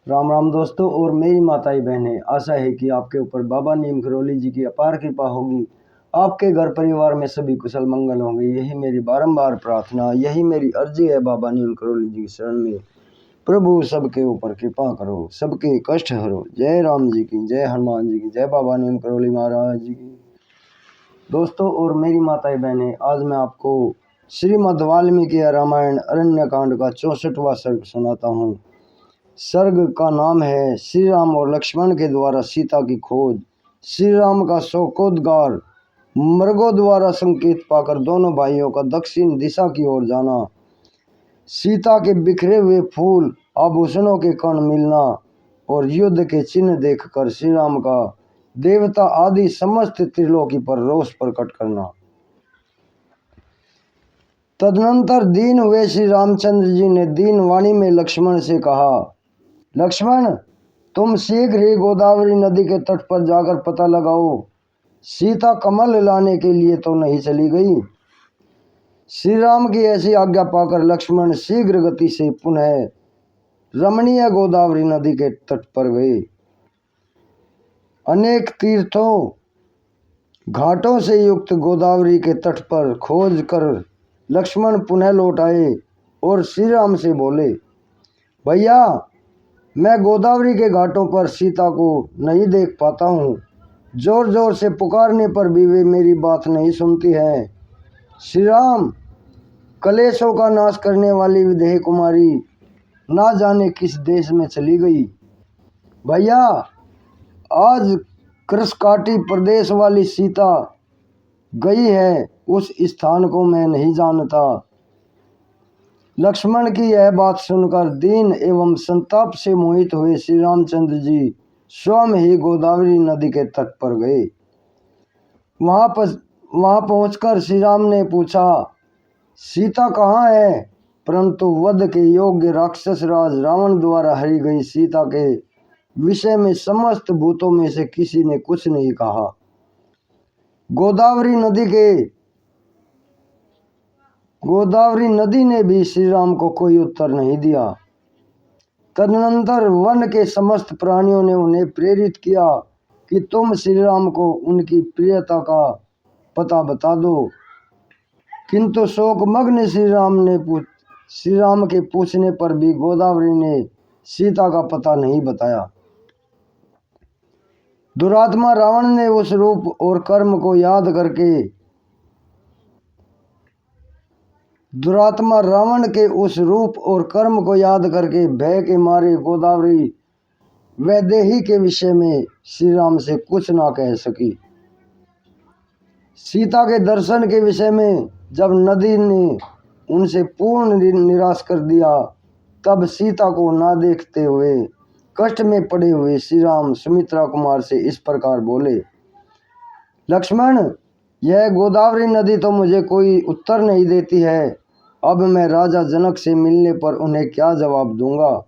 राम राम दोस्तों और मेरी माताई बहनें, आशा है कि आपके ऊपर बाबा नीम करोली जी की अपार कृपा होगी। आपके घर परिवार में सभी कुशल मंगल होंगे, यही मेरी बारंबार प्रार्थना, यही मेरी अर्जी है बाबा नीम करोली जी की शरण में। प्रभु सबके ऊपर कृपा करो, सबके कष्ट हरो। जय राम जी की, जय हनुमान जी की, जय बाबा नीम करोली महाराज जी की। दोस्तों और मेरी माताई बहनें, आज मैं आपको श्रीमद् वाल्मीकि रामायण अरण्य कांड का 64वां सर्ग सुनाता हूँ। सर्ग का नाम है श्री राम और लक्ष्मण के द्वारा सीता की खोज। श्री राम का शोकोद्गार। मृगों द्वारा संकेत पाकर दोनों भाइयों का दक्षिण दिशा की ओर जाना। सीता के बिखरे हुए फूल आभूषणों के कण मिलना और युद्ध के चिन्ह देखकर श्री राम का देवता आदि समस्त त्रिलोकी पर रोष प्रकट करना। तदनंतर दीन हुए श्री रामचंद्र जी ने दीन वाणी में लक्ष्मण से कहा, लक्ष्मण, तुम शीघ्र ही गोदावरी नदी के तट पर जाकर पता लगाओ, सीता कमल लाने के लिए तो नहीं चली गई। श्री राम की ऐसी आज्ञा पाकर लक्ष्मण शीघ्र गति से पुनः रमणीय गोदावरी नदी के तट पर गए। अनेक तीर्थों घाटों से युक्त गोदावरी के तट पर खोज कर लक्ष्मण पुनः लौट आए और श्री राम से बोले, भैया, मैं गोदावरी के घाटों पर सीता को नहीं देख पाता हूँ। जोर जोर से पुकारने पर भी वे मेरी बात नहीं सुनती हैं। श्री राम, कलेशों का नाश करने वाली विदेह कुमारी ना जाने किस देश में चली गई। भैया, आज कृषकाटी प्रदेश वाली सीता गई है, उस स्थान को मैं नहीं जानता। लक्ष्मण की यह बात सुनकर दीन एवं संताप से मोहित हुए श्री रामचंद्र जी स्वयं ही गोदावरी नदी के तट पर गए। वहां पहुंचकर श्री राम ने पूछा, सीता कहाँ है? परंतु वध के योग्य राक्षस राज रावण द्वारा हरी गई सीता के विषय में समस्त भूतों में से किसी ने कुछ नहीं कहा। गोदावरी नदी ने भी श्री राम को कोई उत्तर नहीं दिया। तदनंतर वन के समस्त प्राणियों ने उन्हें प्रेरित किया कि तुम श्री राम को उनकी प्रियता का पता बता दो। किंतु शोकमग्न श्री राम के पूछने पर भी गोदावरी ने सीता का पता नहीं बताया। दुरात्मा रावण ने उस रूप और कर्म को याद करके भय के मारे गोदावरी वैदेही के विषय में श्री राम से कुछ ना कह सकी। सीता के दर्शन के विषय में जब नदी ने उनसे पूर्ण निराश कर दिया, तब सीता को ना देखते हुए कष्ट में पड़े हुए श्री राम सुमित्रा कुमार से इस प्रकार बोले, लक्ष्मण, यह गोदावरी नदी तो मुझे कोई उत्तर नहीं देती है। अब मैं राजा जनक से मिलने पर उन्हें क्या जवाब दूंगा?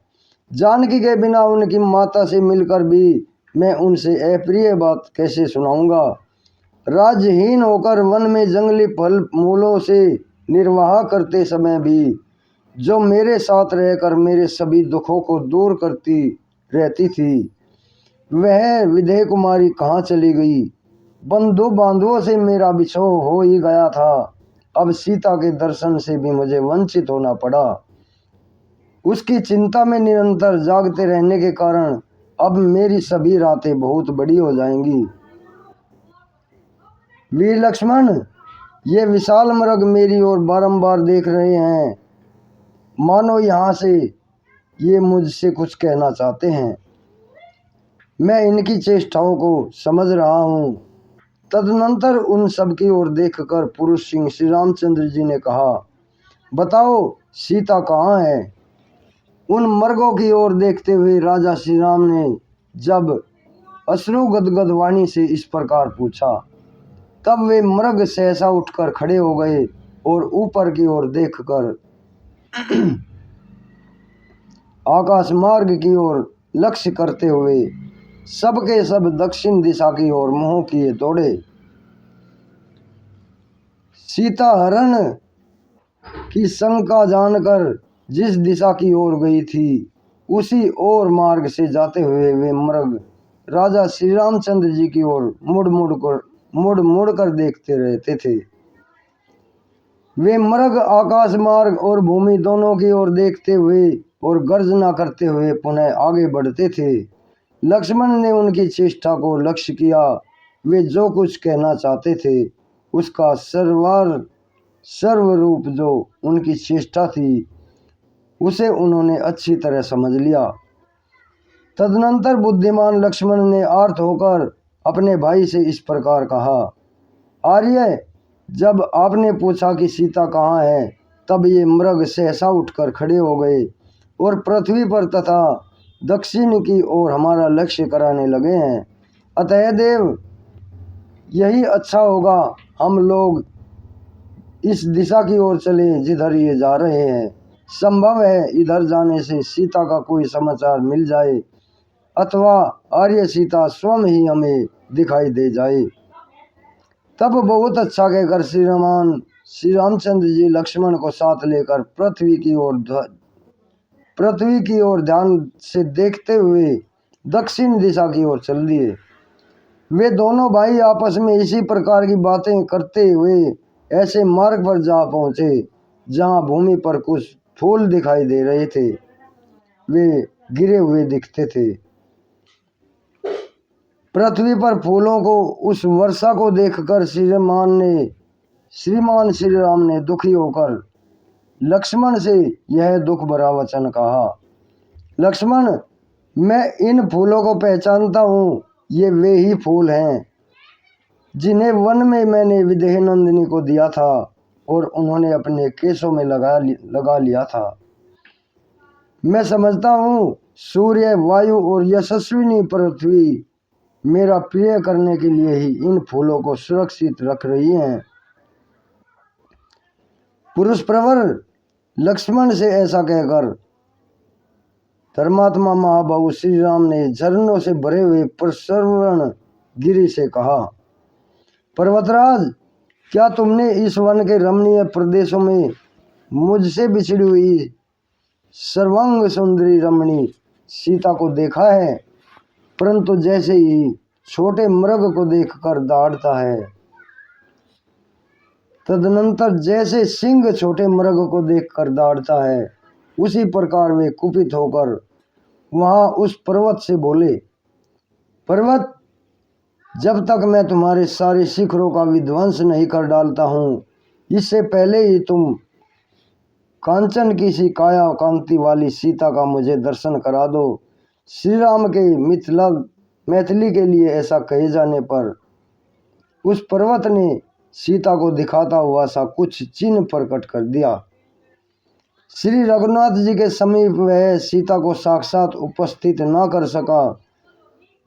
जानकी के बिना उनकी माता से मिलकर भी मैं उनसे अप्रिय बात कैसे सुनाऊंगा? राज्यहीन होकर वन में जंगली फल मूलों से निर्वाह करते समय भी जो मेरे साथ रहकर मेरे सभी दुखों को दूर करती रहती थी, वह विदेह कुमारी कहाँ चली गई? बंधु बांधवों से मेरा बिछोह हो ही गया था, अब सीता के दर्शन से भी मुझे वंचित होना पड़ा। उसकी चिंता में निरंतर जागते रहने के कारण अब मेरी सभी रातें बहुत बड़ी हो जाएंगी। वीर लक्ष्मण, ये विशाल मृग मेरी ओर बारंबार देख रहे हैं, मानो यहाँ से ये मुझसे कुछ कहना चाहते हैं। मैं इनकी चेष्टाओं को समझ रहा हूँ। तदनंतर उन सब की ओर देखकर पुरुष सिंह श्री रामचंद्र जी ने कहा, बताओ, सीता कहाँ है? उन मृगों की ओर देखते हुए राजा श्री राम ने जब अश्रु गदगद वाणी से इस प्रकार पूछा, तब वे मृग सहसा उठकर खड़े हो गए और ऊपर की ओर देखकर आकाश मार्ग की ओर लक्ष्य करते हुए सबके सब दक्षिण दिशा की ओर मुंह किए दौड़े। सीता हरण की शंका जानकर जिस दिशा की ओर गई थी, उसी और मार्ग से जाते हुए वे मृग राजा श्री रामचंद्र जी की ओर मुड़ मुड़ कर देखते रहते थे। वे मृग आकाश मार्ग और भूमि दोनों की ओर देखते हुए और गर्जना करते हुए पुनः आगे बढ़ते थे। लक्ष्मण ने उनकी चेष्टा को लक्ष्य किया। वे जो कुछ कहना चाहते थे उसका सर्वरूप जो उनकी चेष्टा थी उसे उन्होंने अच्छी तरह समझ लिया। तदनंतर बुद्धिमान लक्ष्मण ने आर्त होकर अपने भाई से इस प्रकार कहा, आर्य, जब आपने पूछा कि सीता कहाँ है, तब ये मृग सहसा उठकर खड़े हो गए और पृथ्वी पर तथा दक्षिण की ओर हमारा लक्ष्य कराने लगे हैं। अतः देव, यही अच्छा होगा, हम लोग इस दिशा की ओर चले जिधर ये जा रहे हैं। संभव है इधर जाने से सीता का कोई समाचार मिल जाए अथवा आर्य सीता स्वयं ही हमें दिखाई दे जाए। तब बहुत अच्छा कहकर श्री रामचंद्र जी लक्ष्मण को साथ लेकर पृथ्वी की ओर ध्यान से देखते हुए दक्षिण दिशा की ओर चल दिए। वे दोनों भाई आपस में इसी प्रकार की बातें करते हुए ऐसे मार्ग पर जा पहुंचे जहां भूमि पर कुछ फूल दिखाई दे रहे थे। वे गिरे हुए दिखते थे। पृथ्वी पर फूलों को उस वर्षा को देखकर श्रीमान श्री राम ने दुखी होकर लक्ष्मण से यह दुख भरा वचन कहा, लक्ष्मण, मैं इन फूलों को पहचानता हूँ। ये वे ही फूल हैं जिन्हें वन में मैंने विदेह नंदिनी को दिया था और उन्होंने अपने केसों में लगा लिया था। मैं समझता हूँ सूर्य, वायु और यशस्विनी पृथ्वी मेरा प्रिय करने के लिए ही इन फूलों को सुरक्षित रख रही हैं। पुरुष प्रवर लक्ष्मण से ऐसा कहकर धर्मात्मा महाबाहु श्री राम ने झरनों से भरे हुए प्रसवर्ण गिरि से कहा, पर्वतराज, क्या तुमने इस वन के रमणीय प्रदेशों में मुझसे बिछड़ी हुई सर्वांग सुंदरी रमणी सीता को देखा है? परंतु जैसे ही छोटे मृग को देखकर दहाड़ता है, तदनंतर जैसे सिंह छोटे मृग को देखकर दहाड़ता है, उसी प्रकार वे कुपित होकर वहां उस पर्वत से बोले, पर्वत, जब तक मैं तुम्हारे सारे शिखरों का विध्वंस नहीं कर डालता हूँ, इससे पहले ही तुम कांचन की सी काया कांति वाली सीता का मुझे दर्शन करा दो। श्री राम के मैथिली के लिए ऐसा कहे जाने पर उस पर्वत ने सीता को दिखाता हुआ सा कुछ चिन्ह प्रकट कर दिया। श्री रघुनाथ जी के समीप वह सीता को साक्षात उपस्थित न कर सका।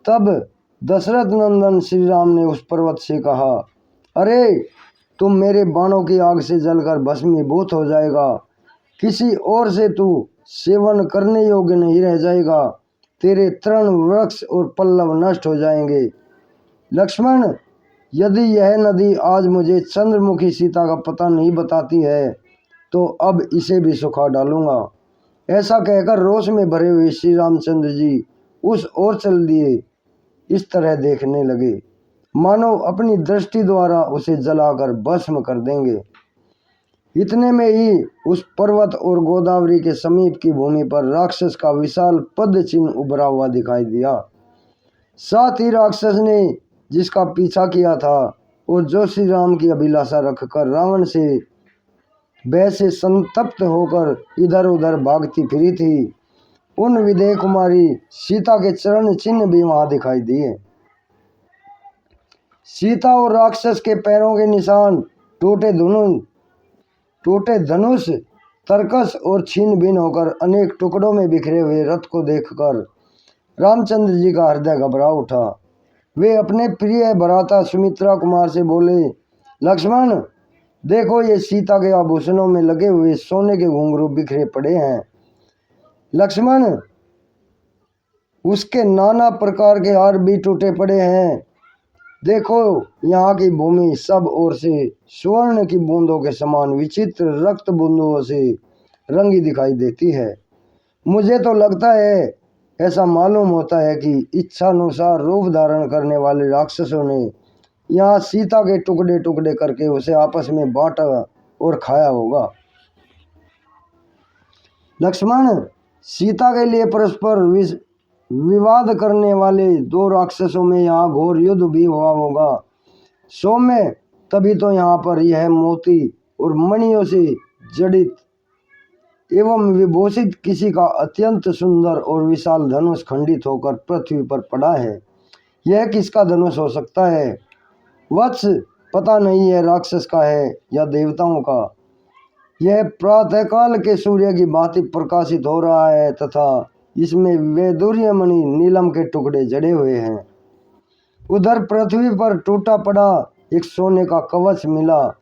तब दशरथ नंदन श्री राम ने उस पर्वत से कहा, अरे, तुम मेरे बाणों की आग से जलकर भस्मीभूत हो जाएगा। किसी और से तू सेवन करने योग्य नहीं रह जाएगा। तेरे तृण वृक्ष और पल्लव नष्ट हो जाएंगे। लक्ष्मण, यदि यह नदी आज मुझे चंद्रमुखी सीता का पता नहीं बताती है तो अब इसे भी सुखा डालूंगा। ऐसा कहकर रोष में भरे हुए श्री रामचंद्र जी उस ओर चल दिए। इस तरह देखने लगे मानो अपनी दृष्टि द्वारा उसे जलाकर भस्म कर देंगे। इतने में ही उस पर्वत और गोदावरी के समीप की भूमि पर राक्षस का विशाल पद चिन्ह उभरा हुआ दिखाई दिया। साथ ही राक्षस ने जिसका पीछा किया था और जो श्री राम की अभिलाषा रखकर रावण से भय से संतप्त होकर इधर उधर भागती फिरी थी, उन विदेह कुमारी सीता के चरण चिन्ह भी वहां दिखाई दिए। सीता और राक्षस के पैरों के निशान, टूटे धनुष, तरकस और छीन भिन्न होकर अनेक टुकड़ों में बिखरे हुए रथ को देखकर रामचंद्र जी का हृदय घबरा उठा। वे अपने प्रिय भ्राता सुमित्रा कुमार से बोले, लक्ष्मण, देखो, ये सीता के आभूषणों में लगे हुए सोने के घुंघरू बिखरे पड़े हैं। लक्ष्मण, उसके नाना प्रकार के हार भी टूटे पड़े हैं। देखो, यहाँ की भूमि सब ओर से स्वर्ण की बूंदों के समान विचित्र रक्त बूंदों से रंगी दिखाई देती है। मुझे तो लगता है, ऐसा मालूम होता है कि इच्छानुसार रूप धारण करने वाले राक्षसों ने यहाँ सीता के टुकड़े टुकड़े करके उसे आपस में बांटा और खाया होगा। लक्ष्मण, सीता के लिए परस्पर विवाद करने वाले दो राक्षसों में यहाँ घोर युद्ध भी हुआ होगा। सौम्य, तभी तो यहाँ पर यह मोती और मणियों से जड़ित एवं विभूषित किसी का अत्यंत सुंदर और विशाल धनुष खंडित होकर पृथ्वी पर पड़ा है। यह किसका धनुष हो सकता है? वत्स, पता नहीं है राक्षस का है या देवताओं का। यह प्रातःकाल के सूर्य की भांति प्रकाशित हो रहा है तथा इसमें वैदुर्य मणि नीलम के टुकड़े जड़े हुए हैं। उधर पृथ्वी पर टूटा पड़ा एक सोने का कवच मिला,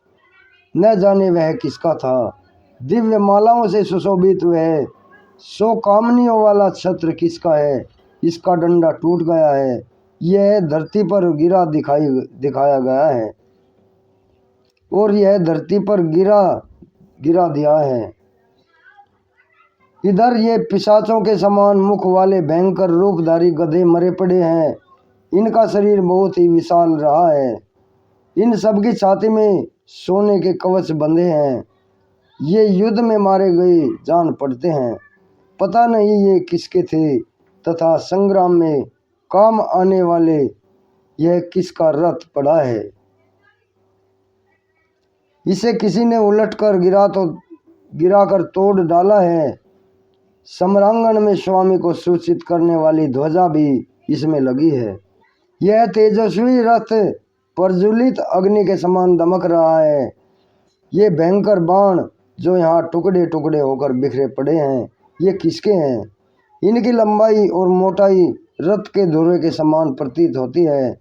न जाने वह किसका था। दिव्य मालाओं से सुशोभित वह 100 कामनियों वाला छत्र किसका है? इसका डंडा टूट गया है, यह धरती पर दिखाया गया है और यह धरती पर गिरा दिया है। इधर ये पिशाचों के समान मुख वाले भयंकर रूपधारी गधे मरे पड़े हैं। इनका शरीर बहुत ही विशाल रहा है। इन सब की छाती में सोने के कवच बंधे हैं। ये युद्ध में मारे गए जान पड़ते हैं। पता नहीं ये किसके थे तथा संग्राम में काम आने वाले यह किसका रथ पड़ा है। इसे किसी ने उलटकर गिराकर तोड़ डाला है। सम्रांगण में स्वामी को सूचित करने वाली ध्वजा भी इसमें लगी है। यह तेजस्वी रथ प्रज्वलित अग्नि के समान दमक रहा है। ये भयंकर बाण जो यहाँ टुकड़े टुकड़े होकर बिखरे पड़े हैं, ये किसके हैं? इनकी लंबाई और मोटाई रथ के धुरे के समान प्रतीत होती है।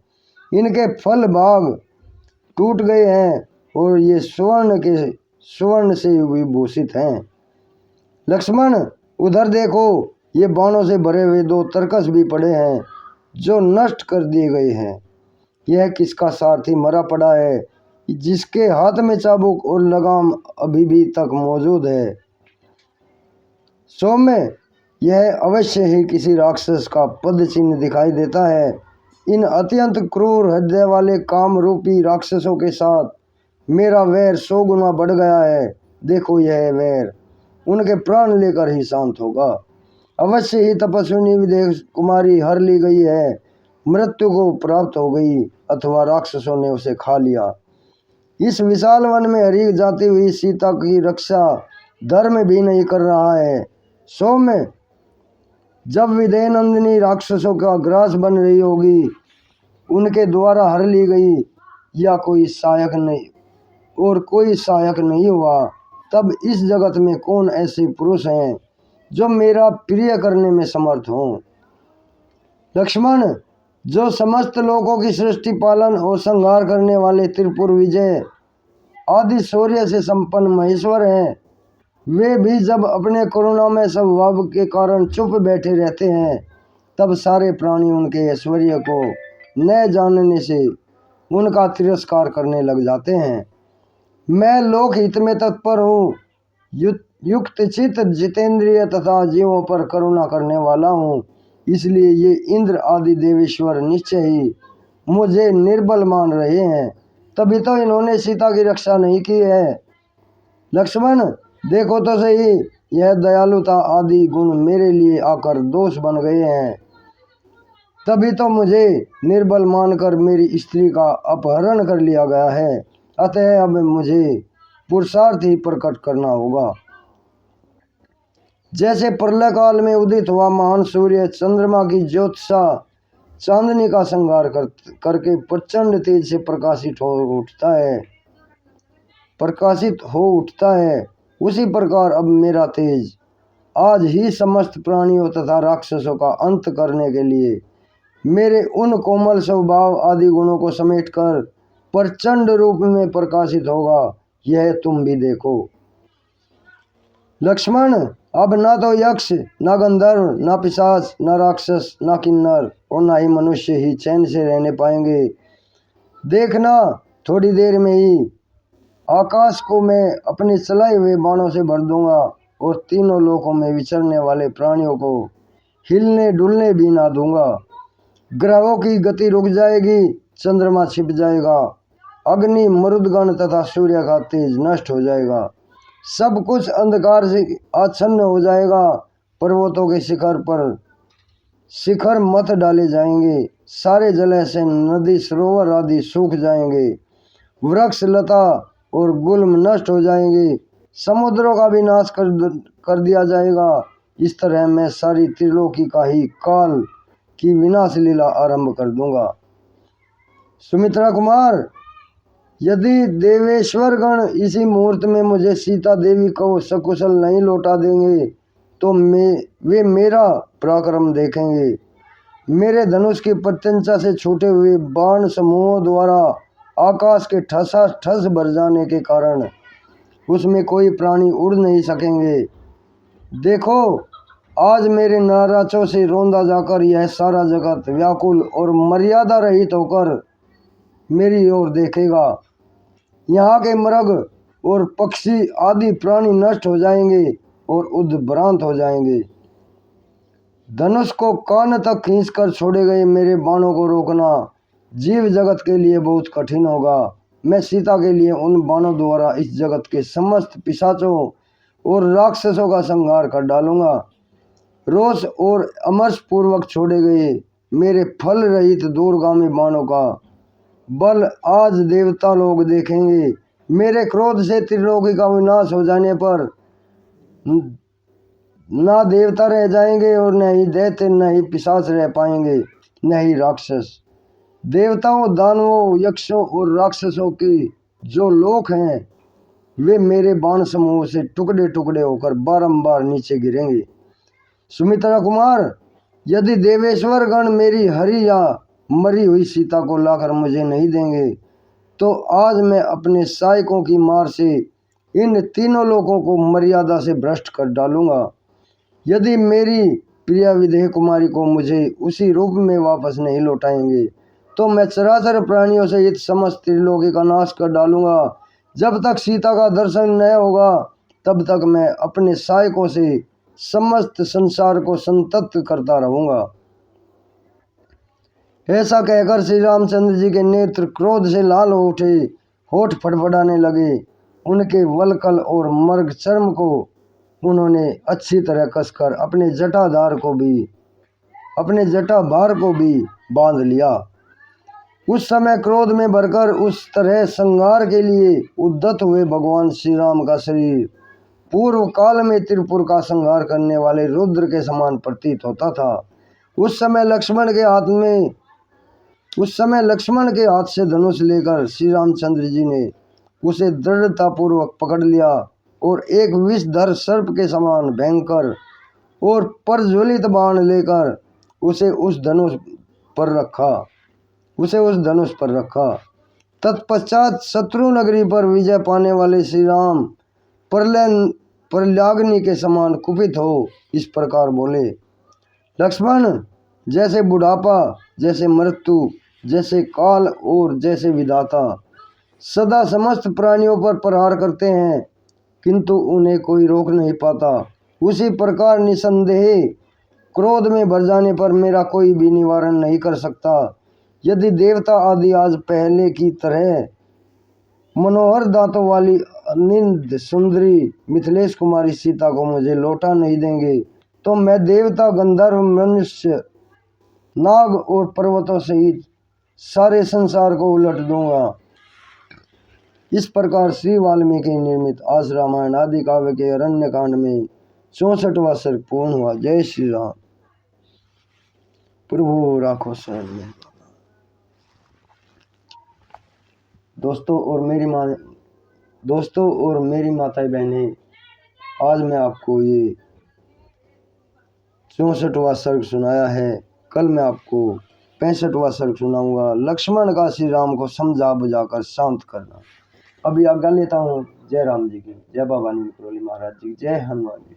इनके फल भाग टूट गए हैं और ये स्वर्ण से विभूषित हैं। लक्ष्मण, उधर देखो, ये बाणों से भरे हुए 2 तरकस भी पड़े हैं जो नष्ट कर दिए गए हैं। यह किसका सारथी मरा पड़ा है जिसके हाथ में चाबुक और लगाम अभी भी तक मौजूद है? सौम्य, यह अवश्य ही किसी राक्षस का पद चिन्ह दिखाई देता है। इन अत्यंत क्रूर हृदय वाले काम रूपी राक्षसों के साथ मेरा वैर 100 गुना बढ़ गया है। देखो, यह वैर उनके प्राण लेकर ही शांत होगा। अवश्य ही तपस्विनी विदेह कुमारी हर ली गई है, मृत्यु को प्राप्त हो गई अथवा राक्षसों ने उसे खा लिया। इस विशाल वन में हरी जाती हुई सीता की रक्षा धर्म भी नहीं कर रहा है। सौम्य, जब विदेह नंदिनी राक्षसों का ग्रास बन रही होगी, उनके द्वारा हर ली गई या कोई सहायक नहीं हुआ, तब इस जगत में कौन ऐसे पुरुष हैं जो मेरा प्रिय करने में समर्थ हों? लक्ष्मण, जो समस्त लोगों की सृष्टि पालन और संहार करने वाले त्रिपुर विजय आदि शौर्य से संपन्न महेश्वर हैं, वे भी जब अपने करुणामय स्वभाव के कारण चुप बैठे रहते हैं, तब सारे प्राणी उनके ऐश्वर्य को न जानने से उनका तिरस्कार करने लग जाते हैं। मैं लोकहित में तत्पर हूँ, युक्त चित्त जितेंद्रिय तथा जीवों पर करुणा करने वाला हूँ। इसलिए ये इंद्र आदि देवेश्वर निश्चय ही मुझे निर्बल मान रहे हैं, तभी तो इन्होंने सीता की रक्षा नहीं की है। लक्ष्मण, देखो तो सही, यह दयालुता आदि गुण मेरे लिए आकर दोष बन गए हैं। तभी तो मुझे निर्बल मानकर मेरी स्त्री का अपहरण कर लिया गया है। अतः अब मुझे पुरुषार्थ ही प्रकट करना होगा। जैसे प्रलय काल में उदित हुआ महान सूर्य चंद्रमा की ज्योत्सा चांदनी का संहार करके प्रचंड तेज से प्रकाशित हो उठता है, उसी प्रकार अब मेरा तेज आज ही समस्त प्राणियों तथा राक्षसों का अंत करने के लिए मेरे उन कोमल स्वभाव आदि गुणों को समेटकर प्रचंड रूप में प्रकाशित होगा। यह तुम भी देखो। लक्ष्मण, अब ना तो यक्ष, ना गंधर्व, ना पिशाच, ना राक्षस, ना किन्नर और ना ही मनुष्य ही चैन से रहने पाएंगे। देखना, थोड़ी देर में ही आकाश को मैं अपने चलाए हुए बाणों से भर दूंगा और तीनों लोकों में विचरने वाले प्राणियों को हिलने डुलने भी ना दूंगा। ग्रहों की गति रुक जाएगी, चंद्रमा छिप जाएगा, अग्नि मरुदगण तथा सूर्य का तेज नष्ट हो जाएगा, सब कुछ अंधकार से आच्छन्न हो जाएगा। पर्वतों के शिखर मत डाले जाएंगे, सारे जलाशय नदी सरोवर आदि सूख जाएंगे, वृक्ष लता और गुल्म नष्ट हो जाएंगे, समुद्रों का भी नाश कर दिया जाएगा। इस तरह मैं सारी त्रिलोकी का ही काल की विनाश लीला आरंभ कर दूंगा। सुमित्रा कुमार, यदि देवेश्वर गण इसी मुहूर्त में मुझे सीता देवी को सकुशल नहीं लौटा देंगे तो वे मेरा पराक्रम देखेंगे। मेरे धनुष की प्रत्यंचा से छूटे हुए बाण समूहों द्वारा आकाश के ठसा ठस भर जाने के कारण उसमें कोई प्राणी उड़ नहीं सकेंगे। देखो, आज मेरे नाराजों से रोंदा जाकर यह सारा जगत व्याकुल और मर्यादा रहित होकर मेरी ओर देखेगा। यहाँ के मृग और पक्षी आदि प्राणी नष्ट हो जाएंगे और उद्भ्रांत हो जाएंगे। धनुष को कान तक खींचकर छोड़े गए मेरे बाणों को रोकना जीव जगत के लिए बहुत कठिन होगा। मैं सीता के लिए उन बाणों द्वारा इस जगत के समस्त पिशाचों और राक्षसों का संहार कर डालूंगा। रोष और अमर्ष पूर्वक छोड़े गए मेरे फल रहित दूरगामी बाणों का बल आज देवता लोग देखेंगे। मेरे क्रोध से त्रिलोकी का विनाश हो जाने पर ना देवता रह जाएंगे और न ही दैत्य, न ही पिशाच रह पाएंगे, न ही राक्षस। देवताओं, दानवों, यक्षों और राक्षसों की जो लोक हैं वे मेरे बाण समूह से टुकड़े टुकड़े होकर बारंबार नीचे गिरेंगे। सुमित्रा कुमार, यदि देवेश्वर गण मेरी हरी या मरी हुई सीता को लाकर मुझे नहीं देंगे तो आज मैं अपने सहायकों की मार से इन तीनों लोगों को मर्यादा से भ्रष्ट कर डालूंगा। यदि मेरी प्रिया विदेह कुमारी को मुझे उसी रूप में वापस नहीं लौटाएंगे तो मैं चराचर प्राणियों से हित समस्त त्रिलोकी का नाश कर डालूंगा। जब तक सीता का दर्शन न होगा तब तक मैं अपने सहायकों से समस्त संसार को संतप्त करता रहूंगा। ऐसा कहकर श्री रामचंद्र जी के नेत्र क्रोध से लाल हो उठे, होठ फड़फड़ाने लगे। उनके वलकल और मर्ग चर्म को उन्होंने अच्छी तरह कसकर अपने जटाभार को भी बांध लिया। उस समय क्रोध में भरकर उस तरह संहार के लिए उद्यत हुए भगवान श्री राम का शरीर पूर्व काल में त्रिपुर का संहार करने वाले रुद्र के समान प्रतीत होता था। उस समय लक्ष्मण के हाथ से धनुष लेकर श्री रामचंद्र जी ने उसे दृढ़तापूर्वक पकड़ लिया और एक विषधर सर्प के समान भयंकर और प्रज्वलित बाण लेकर उसे उस धनुष पर रखा। तत्पश्चात शत्रु नगरी पर विजय पाने वाले श्री राम प्रलयाग्नि के समान कुपित हो इस प्रकार बोले, लक्ष्मण, जैसे बुढ़ापा, जैसे मृत्यु, जैसे काल और जैसे विधाता सदा समस्त प्राणियों पर प्रहार करते हैं किंतु उन्हें कोई रोक नहीं पाता, उसी प्रकार निसंदेह क्रोध में भर जाने पर मेरा कोई भी निवारण नहीं कर सकता। यदि देवता आदि आज पहले की तरह मनोहर दांतों वाली अनिंद सुंदरी मिथिलेश कुमारी सीता को मुझे लौटा नहीं देंगे तो मैं देवता, गंधर्व, मनुष्य, नाग और पर्वतों सहित सारे संसार को उलट दूंगा। इस प्रकार श्री वाल्मीकि निर्मित आस रामायण आदि काव्य के अरण्य कांड में 64वां सर्ग पूर्ण हुआ। जय श्री राम। प्रभु राखो शरण में। दोस्तों और मेरी माताएं बहनें, आज मैं आपको ये 64वां सर्ग सुनाया है। कल मैं आपको 65वां सर्ग सुनाऊंगा। लक्ष्मण का श्री राम को समझा बुझाकर शांत करना। अभी आज्ञा लेता हूँ। जय राम जी की, जय बाबा नीम करोली महाराज जी, जय हनुमान जी।